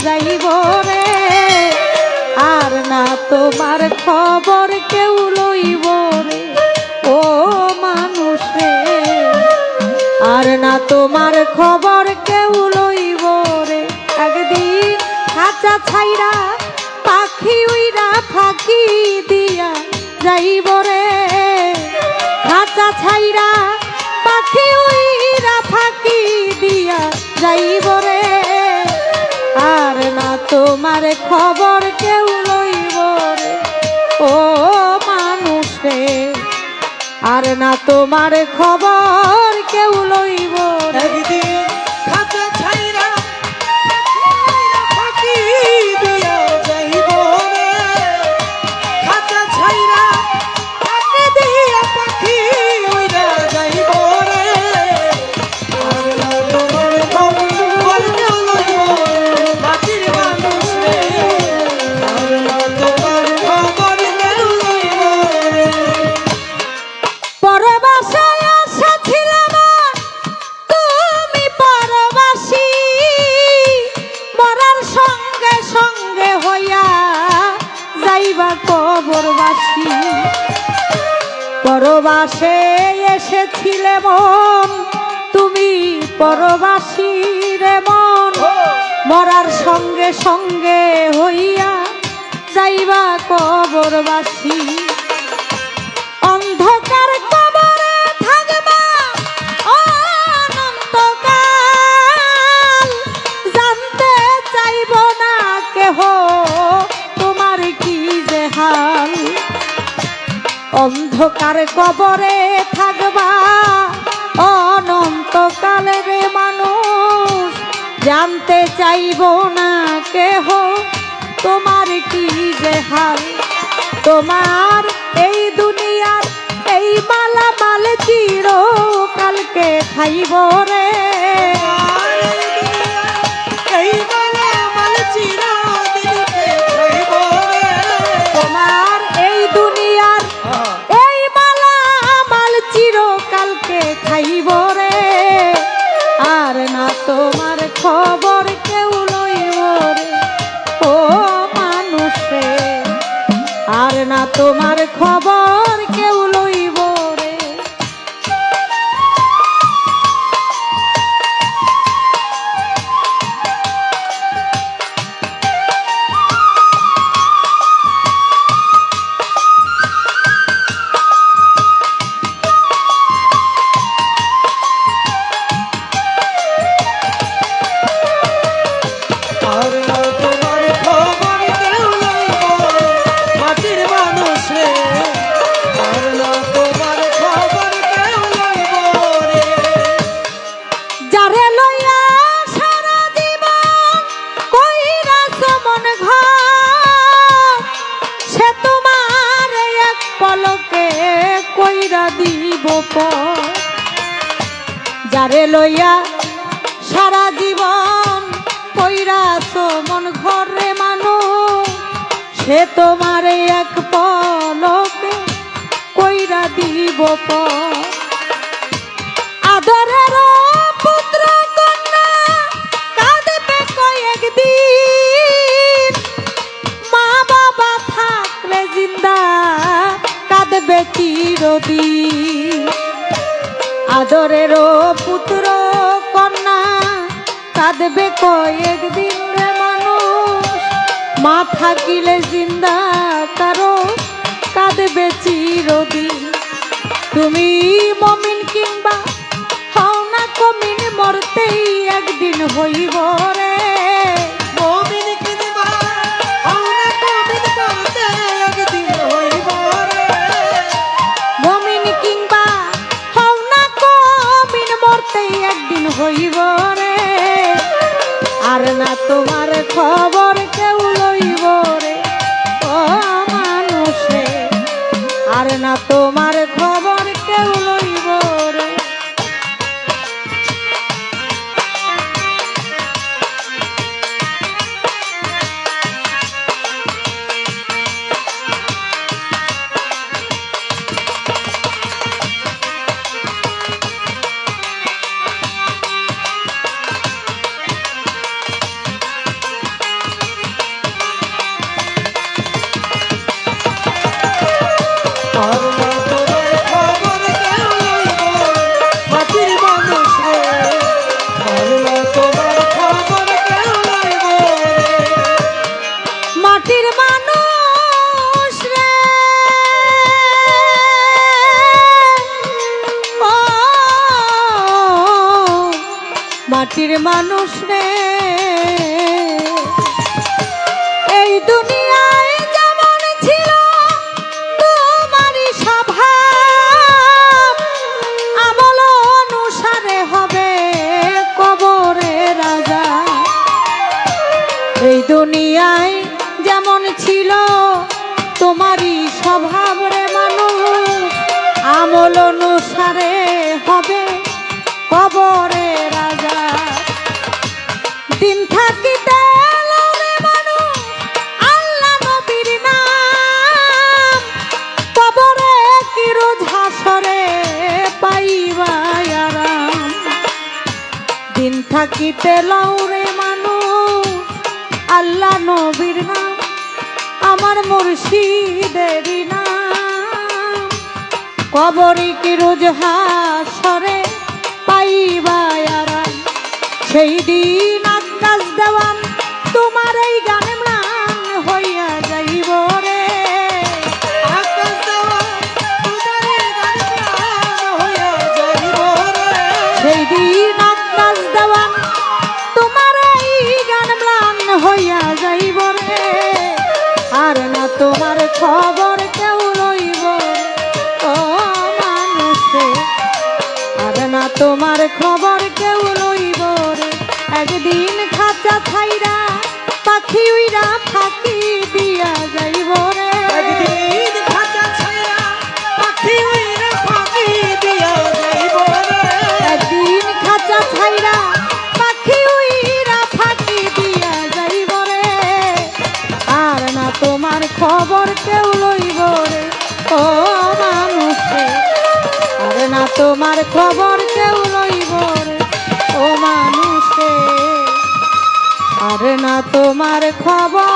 যাইব রে, আর না তোমার খবর কেউ লইব রে ও মানুষ রে, আর না তোমার খবর কেউ লইব রে। একদিন খাঁচা ছাইরা পাখি উইরা ফাঁকি দিয়া যাইব রে, খাঁচা ছাইরা পাখি উইরা ফাঁকি দিয়া যাইব রে, আর না তোমার খবর কেউ লইব রে ও মানুষ রে, আর না তোমার খবর কেউ লইব রে। একদিন খাঁচা ছাইরা ফাঁকি দিয়া যাইব রে, খাঁচা ছাইরা ফাঁকি দিয়া পাখি উইরা যাইব রে, আর না তোমার খবর কেউ লইব মাটির মানুষ রে, আর না তোমার খবর কেউ লইব রে। পরবাসে এসেছিলাম তুমি পরবাসী, মরার সঙ্গে সঙ্গে হইয়া যাইবা কবরবাসী। পরবাসে এসেছিলে মন তুমি পরবাসী রে মন, মরার সঙ্গে সঙ্গে হইয়া যাইবা কবরবাসী। অন্ধকার কবরে থাকবা অনন্তকাল, জানতে চাইব না কেহ তোমার কি যে হাল। অন্ধকার কবরে থাকবা অনন্তকাল রে মানুষ, জানতে চাইব না কেহ তোমার কি যে হাল। তোমার এই দুনিয়ার এই মালামাল চিরকালকে খাইব রে, এই মালামাল চিরদিনকে খাইব রে, তোমার এই দুনিয়ার এই মালামাল চিরকালকে খাইব রে, আর না তোমার খবর কেউ লইব রে ও মানুষ রে, আর না তোমার খবর কেউ লইব রে। আর না তোমার খবর কেউ লইব মাটির মানুষ রে, আর না তোমার খবর কেউ লইব রে। যারে লইয়া সারা জীবন কইরাছ মন ঘর, সে তোমার এক পলকে কইরা দিব পর। যারে লইয়া সারা জীবন কইরাছ মন ঘরে মানুষ, সে তোমার এক পলকে কইরা দিব পর। আদরের পুত্র কন্যা কাঁদবে কয়েকদিন, মা বাবা থাকলে জিন্দা কাঁদবে চিরদিন। আদরের পুত্র কন্যা কাঁদবে কয়েকদিন রে মানুষ, মা থাকিলে জিন্দা কারো কাঁদবে চিরদিন। তুমি মমিন কিংবা হও না কমিন, মরতেই একদিন হইব রে। মমিন কিংবা হও না কমিন, মরতে একদিন হইব রে। মমিন কিংবা হও না কমিন, মরতেই একদিন হইব রে, আর না তোমার খবর কেউ লইব রে ও মানুষ রে, আর না তোমার খবর কেউ লইব রে। মাটির মানুষ রে এই দুনিয়ায় যেমন ছিল তোমারই স্বভাব আমল অনুসারে হবে কবরে রাজা এই দুনিয়ায় যেমন ছিল তোমারই স্বভাব রে মানুষ আমল অনুসারে হবে কবরে রাজা দিন থাকিতে লড়ে মানুষ আল্লাহ নবীর নাম কবরে কি রোজ হাসরে পাইবা আরাম দিন থাকিতে লড়ে মানুষ আল্লাহ নবীর নাম আমার মুর্শিদেরই নাম কবরে কি রোজ হাসরে পাইবা আরাম সেই দিন আকাশ দেওয়ান তোমার এই গানে ম্লান হইয়া যাইব রে আকাশ দেওয়া তোমার এই গানে ম্লান হইয়া যাইব রে। সেই দিন আকাশ দেওয়ান তোমার এই গান ম্লান হইয়া যাইব রে আর না তোমার খবর কেউ লইব ও মানুষে আর না তোমার খবর কেউ লইব রে একদিন খাঁচা ছাইরা পাখি উইরা ফাঁকি দিয়া যাইব রে একদিন খাঁচা ছাইরা পাখি উইরা ফাঁকি দিয়া যাইব রে। একদিন খাঁচা ছাইরা পাখি উইরা ফাঁকি দিয়া যাইব রে আর না তোমার খবর কেউ লইব রে ও মানুষে আর না তোমার খবর কেউ লইব রে ও মানুষে আর না তোমার খবর